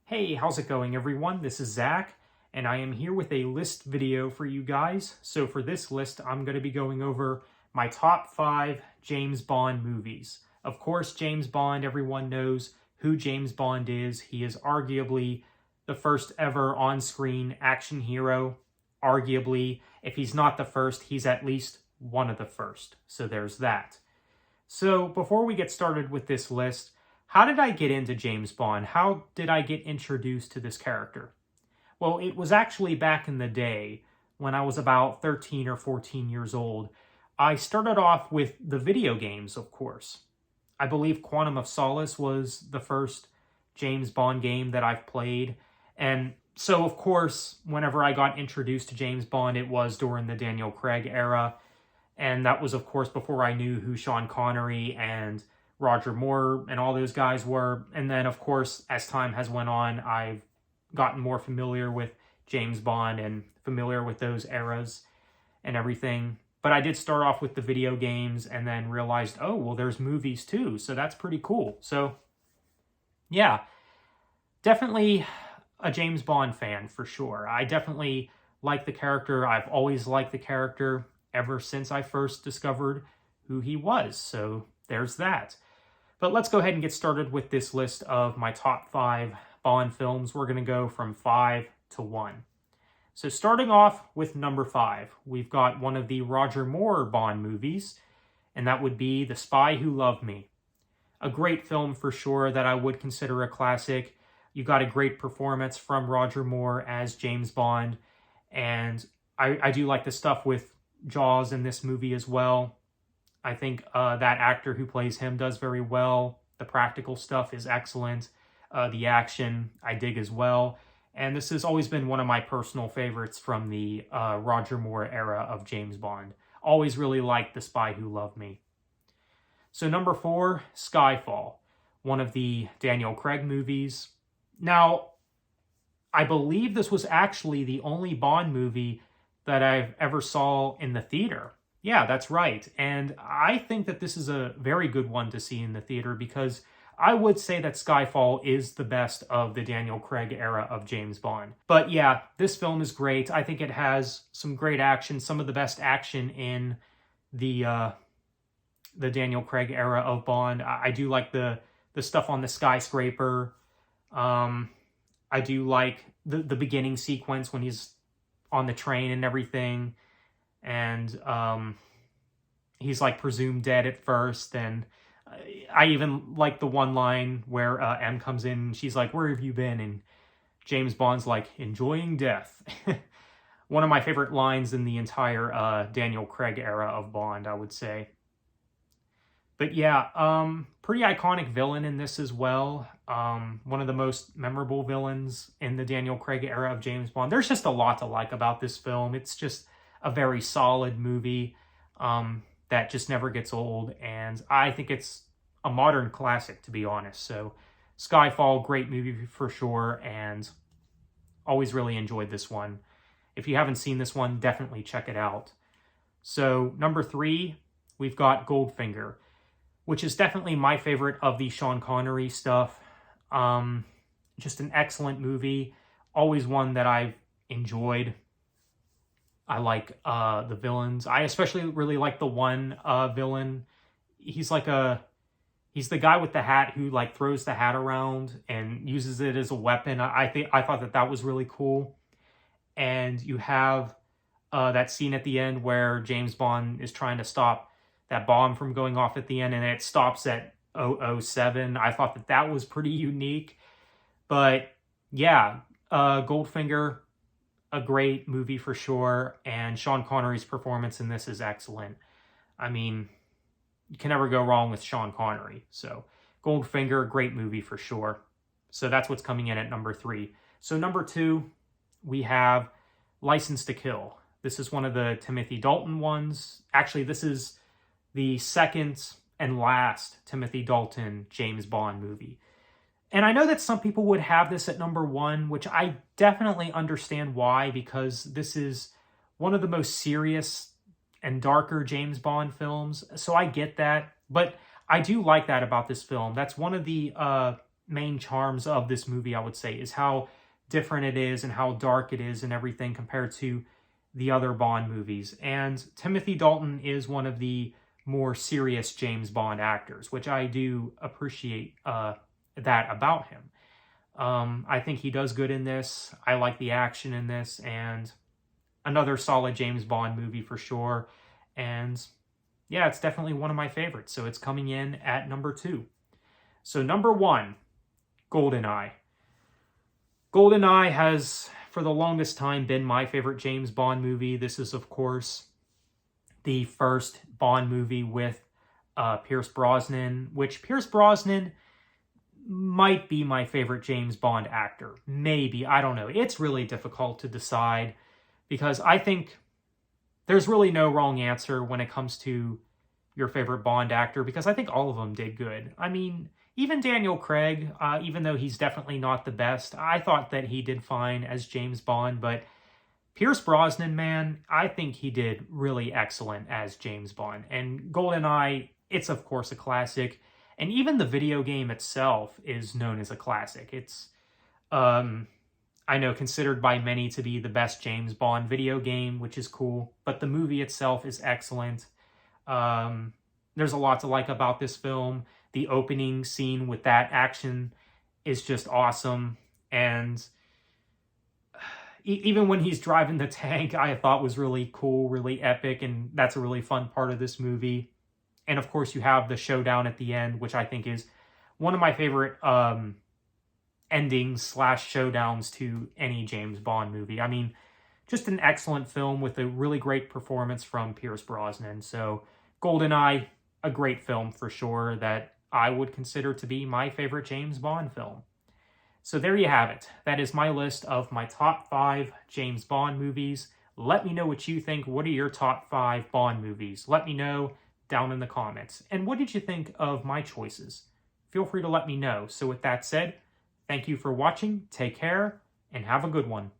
Hey, how's it going everyone? This is Zach, and I am here with a list video for you guys. So for this list, I'm going to be going over my top 5 James Bond movies. Of course, James Bond, everyone knows who James Bond is. He is arguably the first ever on-screen action hero. Arguably, if he's not the first, he's at least one of the first. So there's that. So before we get started with this list, how did I get into James Bond? How did I get introduced to this character? Well, it was actually back in the day when I was about 13 or 14 years old. I started off with the video games, of course. I believe Quantum of Solace was the first James Bond game that I've played. And so, of course, whenever I got introduced to James Bond, it was during the Daniel Craig era. And that was, of course, before I knew who Sean Connery and Roger Moore and all those guys were. And then, of course, as time has went on, I've gotten more familiar with James Bond and familiar with those eras and everything. But I did start off with the video games and then realized, oh, well, there's movies too. So that's pretty cool. So, yeah, definitely a James Bond fan for sure. I definitely like the character. I've always liked the character ever since I first discovered who he was. So there's that. But let's go ahead and get started with this list of my top 5 Bond films. We're going to go from 5 to 1. So starting off with number 5, we've got one of the Roger Moore Bond movies, and that would be The Spy Who Loved Me. A great film for sure that I would consider a classic. You got a great performance from Roger Moore as James Bond, and I do like the stuff with Jaws in this movie as well. I think that actor who plays him does very well. The practical stuff is excellent. The action I dig as well. And this has always been one of my personal favorites from the Roger Moore era of James Bond. Always really liked The Spy Who Loved Me. So number 4, Skyfall, one of the Daniel Craig movies. Now, I believe this was actually the only Bond movie that I've ever saw in the theater. Yeah, that's right. And I think that this is a very good one to see in the theater because I would say that Skyfall is the best of the Daniel Craig era of James Bond. But yeah, this film is great. I think it has some great action, some of the best action in the Daniel Craig era of Bond. I do like the stuff on the skyscraper. I do like the beginning sequence when he's on the train and everything. And he's like presumed dead at first. And I even like the one line where M comes in and she's like, "Where have you been?" And James Bond's like, "Enjoying death." One of my favorite lines in the entire Daniel Craig era of Bond, I would say. But yeah, pretty iconic villain in this as well. One of the most memorable villains in the Daniel Craig era of James Bond. There's just a lot to like about this film. It's just a very solid movie that just never gets old. And I think it's a modern classic, to be honest. So Skyfall, great movie for sure. And always really enjoyed this one. If you haven't seen this one, definitely check it out. So number 3, we've got Goldfinger, which is definitely my favorite of the Sean Connery stuff. Just an excellent movie. Always one that I've enjoyed. I like the villains. I especially really like the one villain. He's the guy with the hat who like throws the hat around and uses it as a weapon. I thought that was really cool. And you have that scene at the end where James Bond is trying to stop that bomb from going off at the end, and it stops at 007. I thought that was pretty unique. But yeah, Goldfinger, a great movie for sure, and Sean Connery's performance in this is excellent. I mean, you can never go wrong with Sean Connery. So Goldfinger, great movie for sure. So that's what's coming in at number 3. So number 2, we have License to Kill. This is one of the Timothy Dalton ones. Actually, this is the second and last Timothy Dalton James Bond movie. And I know that some people would have this at number 1, which I definitely understand why, because this is one of the most serious and darker James Bond films. So I get that. But I do like that about this film. That's one of the main charms of this movie, I would say, is how different it is and how dark it is and everything compared to the other Bond movies. And Timothy Dalton is one of the more serious James Bond actors, which I do appreciate that about him. I think he does good in this. I like the action in this, and another solid James Bond movie for sure. And yeah, it's definitely one of my favorites. So it's coming in at number 2. So number 1, GoldenEye. GoldenEye has, for the longest time, been my favorite James Bond movie. This is, of course, the first Bond movie with Pierce Brosnan, which Pierce Brosnan might be my favorite James Bond actor. Maybe, I don't know. It's really difficult to decide because I think there's really no wrong answer when it comes to your favorite Bond actor because I think all of them did good. I mean, even Daniel Craig, even though he's definitely not the best, I thought that he did fine as James Bond, but Pierce Brosnan, man, I think he did really excellent as James Bond. And GoldenEye, it's of course a classic. And even the video game itself is known as a classic. It's, I know, considered by many to be the best James Bond video game, which is cool. But the movie itself is excellent. There's a lot to like about this film. The opening scene with that action is just awesome. And even when he's driving the tank, I thought was really cool, really epic. And that's a really fun part of this movie. And of course, you have the showdown at the end, which I think is one of my favorite endings / showdowns to any James Bond movie. I mean, just an excellent film with a really great performance from Pierce Brosnan. So GoldenEye, a great film for sure that I would consider to be my favorite James Bond film. So there you have it. That is my list of my top 5 James Bond movies. Let me know what you think. What are your top 5 Bond movies? Let me know down in the comments. And what did you think of my choices? Feel free to let me know. So with that said, thank you for watching, take care, and have a good one.